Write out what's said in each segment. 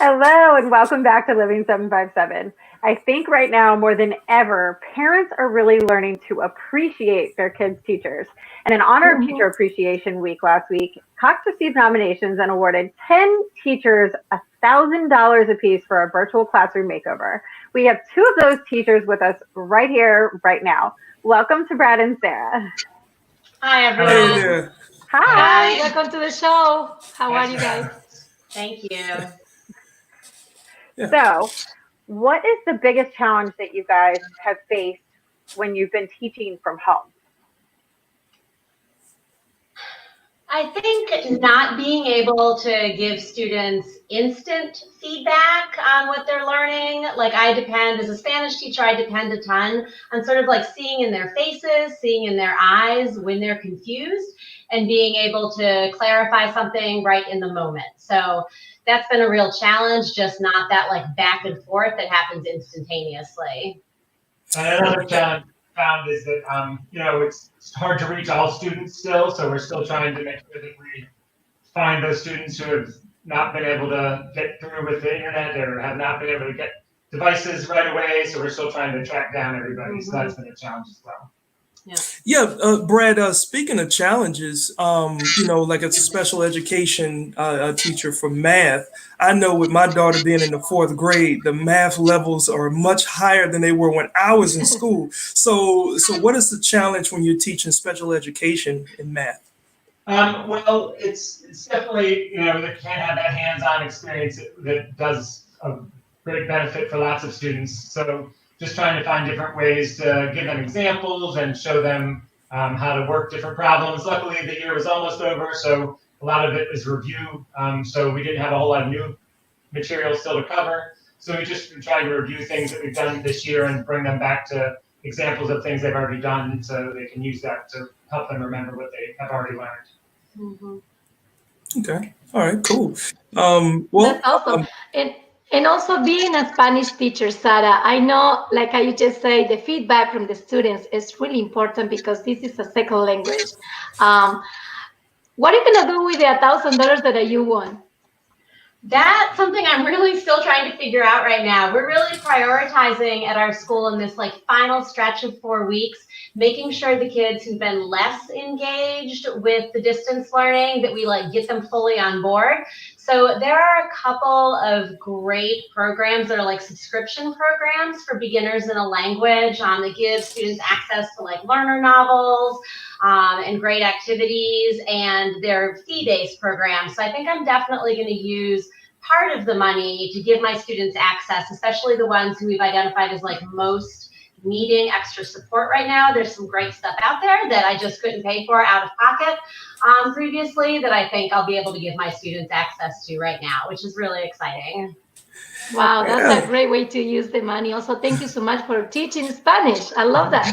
Hello and welcome back to Living 757. I think right now more than ever, parents are really learning to appreciate their kids' teachers. And in honor of Teacher Mhm. Appreciation Week last week, Cox received nominations and awarded 10 teachers $1,000 apiece for a virtual classroom makeover. We have two of those teachers with us right here, right now. Welcome to Brad and Sarah. Hi, Hey everyone. there. Hi, Hi. welcome to the show. How are Thanks you for guys? having us. Thank you. Yeah. So, what is the biggest challenge that you guys have faced when you've been teaching from home? I think not being able to give students instant feedback on what they're learning, like as a Spanish teacher, I depend a ton on sort of like seeing in their faces, seeing in their eyes when they're confused, and being able to clarify something right in the moment. So that's been a real challenge, just not that like back and forth that happens instantaneously. Another challenge found is that it's hard to reach all students still, so we're still trying to make sure that we find those students who have not been able to get through with the internet or have not been able to get devices right away. So we're still trying to track down everybody. So that's been a challenge as well. Yeah, Brad, speaking of challenges, like as a special education teacher for math, I know with my daughter being in the fourth grade, the math levels are much higher than they were when I was in school. So what is the challenge when you're teaching special education in math? Well, it's definitely, they can't have that hands-on experience that does a great benefit for lots of students. So just trying to find different ways to give them examples and show them how to work different problems. Luckily, the year was almost over, so a lot of it is review. So we didn't have a whole lot of new material still to cover. So we just been trying to review things that we've done this year and bring them back to examples of things they've already done so they can use that to help them remember what they have already learned. Okay, all right, cool. That's awesome. And and also being a Spanish teacher, Sarah, I know, like I just say, the feedback from the students is really important because this is a second language. Um, what are you gonna do with the $1,000 that you won? That's something I'm really still trying to figure out right now. We're really prioritizing at our school in this like final stretch of 4 weeks, making sure the kids who've been less engaged with the distance learning, that we like get them fully on board. So there are a couple of great programs that are like subscription programs for beginners in a language that give students access to like learner novels, and great activities, and they're fee-based programs. So I think I'm definitely going to use part of the money to give my students access, especially the ones who we've identified as like most needing extra support right now. There's some great stuff out there that I just couldn't pay for out of pocket previously that I think I'll be able to give my students access to right now, which is really exciting. Wow, that's a Yeah. great way to use the money. Also, thank you so much for teaching Spanish. I love that.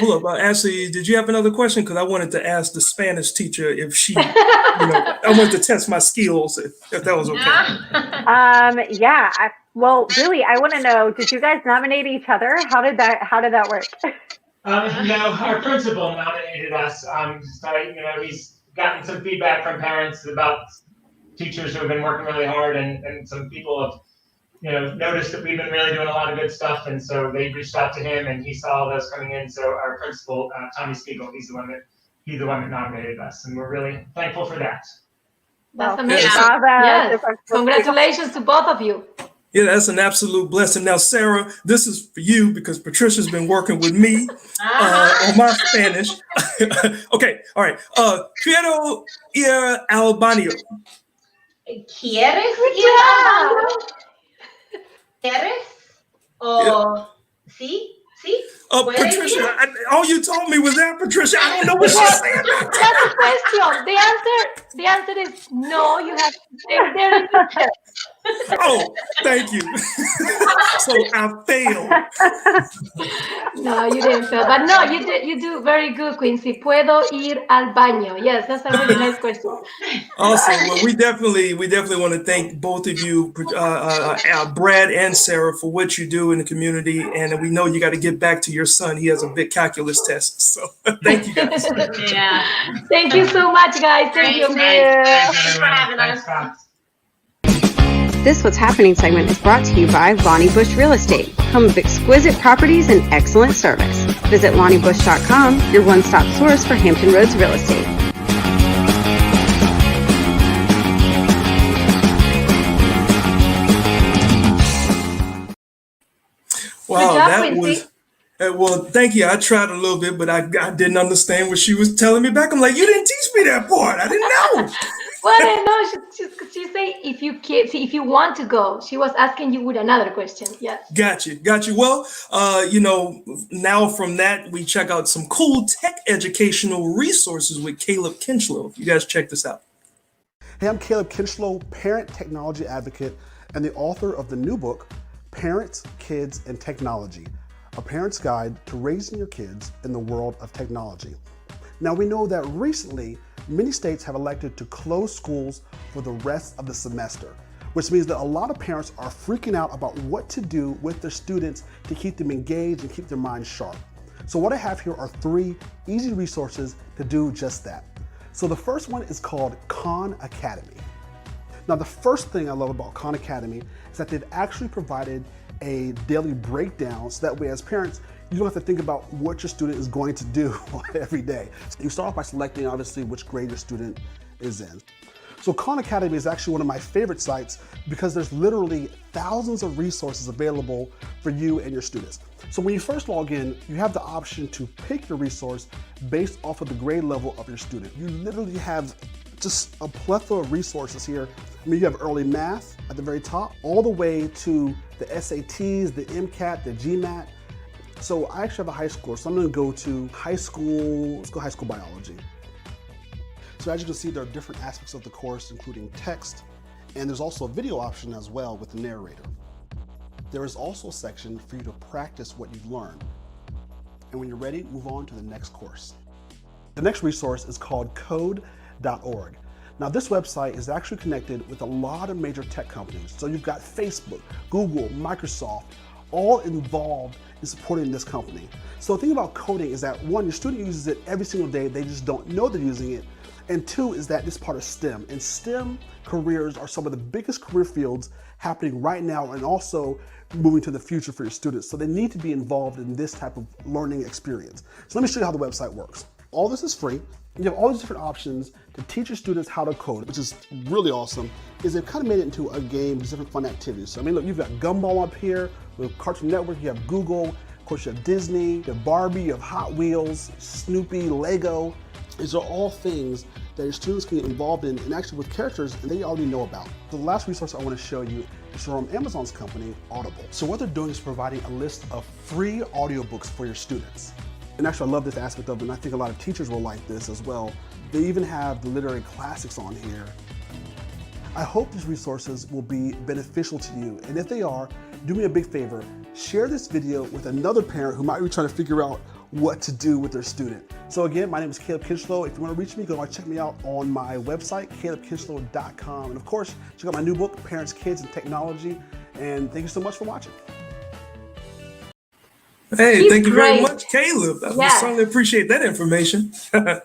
Hold up, Ashley, did you have another question? Because I wanted to ask the Spanish teacher if I wanted to test my skills, if that was okay. Yeah. Well, really, I want to know: did you guys nominate each other? How did that work? No, our principal nominated us. So he's gotten some feedback from parents about teachers who have been working really hard, and some people have noticed that we've been really doing a lot of good stuff, and so they reached out to him, and he saw those coming in. So our principal, Tommy Spiegel, he's the one that nominated us, and we're really thankful for that. That's amazing. Yes. Yes. Congratulations to both of you. Yeah, that's an absolute blessing. Now, Sarah, this is for you because Patricia's been working with me on my Spanish. Okay, all right. Quiero ir al baño. ¿Quieres Good ir al job. baño? ¿Quieres? O sí, sí. ¿Puedes Patricia, ir? all you told me was that, Patricia. I don't know what she's saying. That's the question. The answer is no. You have to stay there in the chest. Oh, thank you. So I failed. No, you didn't fail. But no, you do very good, Quincy. ¿Puedo ir al baño? Yes, that's a really nice question. Awesome. Well, we definitely want to thank both of you, Brad and Sarah, for what you do in the community. And we know you got to get back to your son. He has a big calculus test. So thank you guys. Yeah. Thank you so much, guys. Thank you. Thanks for having us. This What's Happening segment is brought to you by Lonnie Bush Real Estate, home of exquisite properties and excellent service. Visit LonnieBush.com, your one-stop source for Hampton Roads real estate. Wow, Good job, that Quincy. was. Well, thank you. I tried a little bit, but I didn't understand what she was telling me back. I'm like, you didn't teach me that part. I didn't know. Well, no, she say if you want to go. She was asking you with another question. Yes. Got you. Well, now from that, we check out some cool tech educational resources with Caleb Kinchlow. You guys check this out. Hey, I'm Caleb Kinchlow, parent technology advocate and the author of the new book, Parents, Kids, and Technology, a parent's guide to raising your kids in the world of technology. Now, we know that recently, many states have elected to close schools for the rest of the semester, which means that a lot of parents are freaking out about what to do with their students to keep them engaged and keep their minds sharp. So what I have here are 3 easy resources to do just that. So the first one is called Khan Academy. Now, the first thing I love about Khan Academy is that they've actually provided a daily breakdown so that way as parents, you don't have to think about what your student is going to do every day. So you start off by selecting obviously which grade your student is in. So Khan Academy is actually one of my favorite sites because there's literally thousands of resources available for you and your students. So when you first log in, you have the option to pick your resource based off of the grade level of your student. You literally have just a plethora of resources here. I mean, you have early math at the very top, all the way to the SATs, the MCAT, the GMAT. So I actually have a high school, so I'm gonna go to high school, let's go high school biology. So as you can see, there are different aspects of the course, including text, and there's also a video option as well with the narrator. There is also a section for you to practice what you've learned. And when you're ready, move on to the next course. The next resource is called code.org. Now this website is actually connected with a lot of major tech companies. So you've got Facebook, Google, Microsoft, all involved in supporting this company. So the thing about coding is that 1, your student uses it every single day, they just don't know they're using it. And 2 is that it's part of STEM. And STEM careers are some of the biggest career fields happening right now and also moving to the future for your students. So they need to be involved in this type of learning experience. So let me show you how the website works. All this is free. You have all these different options to teach your students how to code, which is really awesome, is they've kind of made it into a game with different fun activities. So I mean, look, you've got Gumball up here, with Cartoon Network, you have Google, of course you have Disney, you have Barbie, you have Hot Wheels, Snoopy, Lego. These are all things that your students can get involved in and actually with characters and they already know about. The last resource I want to show you is from Amazon's company, Audible. So what they're doing is providing a list of free audiobooks for your students. And actually I love this aspect of it, and I think a lot of teachers will like this as well. They even have the literary classics on here. I hope these resources will be beneficial to you, and if they are, do me a big favor, share this video with another parent who might be trying to figure out what to do with their student. So again, my name is Caleb Kinchlow. If you want to reach me, go and check me out on my website, calebkinchlow.com. And of course, check out my new book, Parents, Kids, and Technology. And thank you so much for watching. Hey, thank you very much, Caleb. I certainly appreciate that information.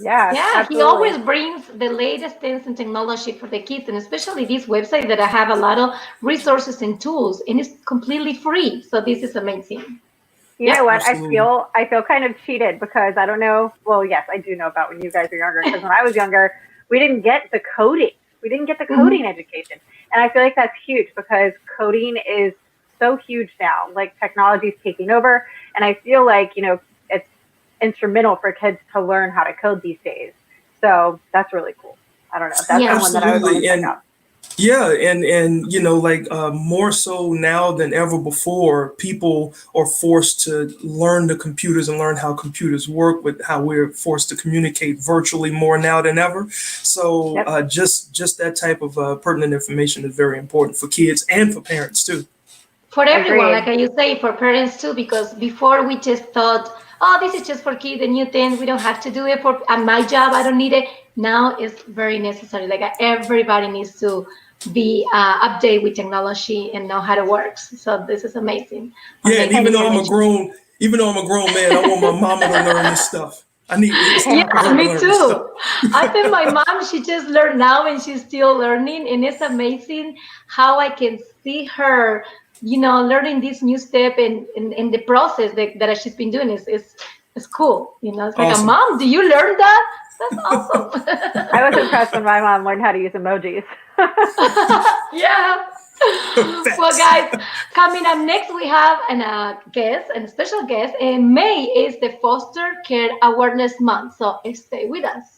Yeah, he always brings the latest things in technology for the kids, and especially this website that I have a lot of resources and tools, and it's completely free. So this is amazing. You know what? Absolutely. I feel kind of cheated because I don't know. Well, yes, I do know about when you guys are younger. Because when I was younger, we didn't get the coding. We didn't get the coding education, and I feel like that's huge because coding is so huge now. Like technology is taking over, and I feel like it's instrumental for kids to learn how to code these days. So that's really cool. I don't know. That's the one that I would want to check out. Yeah, and like more so now than ever before, people are forced to learn the computers and learn how computers work, with how we're forced to communicate virtually more now than ever. So Yep. just that type of pertinent information is very important for kids and for parents too. For everyone, Agreed. like you say, for parents too, because before we just thought, oh, this is just for kids, the new thing, we don't have to do it for my job, I don't need it. Now it's very necessary. Like everybody needs to be updated with technology and know how it works. So this is amazing. Yeah, and Amazing information. even though I'm a grown man, I want my mama to learn this stuff. It's time for Yeah, her to me learn this stuff. too. I think my mom, she just learned now and she's still learning. And it's amazing how I can see her, learning this new step in the process that she's been doing is cool. It's like, Awesome. Mom, do you learn that? That's awesome. I was impressed when my mom learned how to use emojis. Yeah. Well, guys, coming up next, we have a special guest. And May is the Foster Care Awareness Month. So stay with us.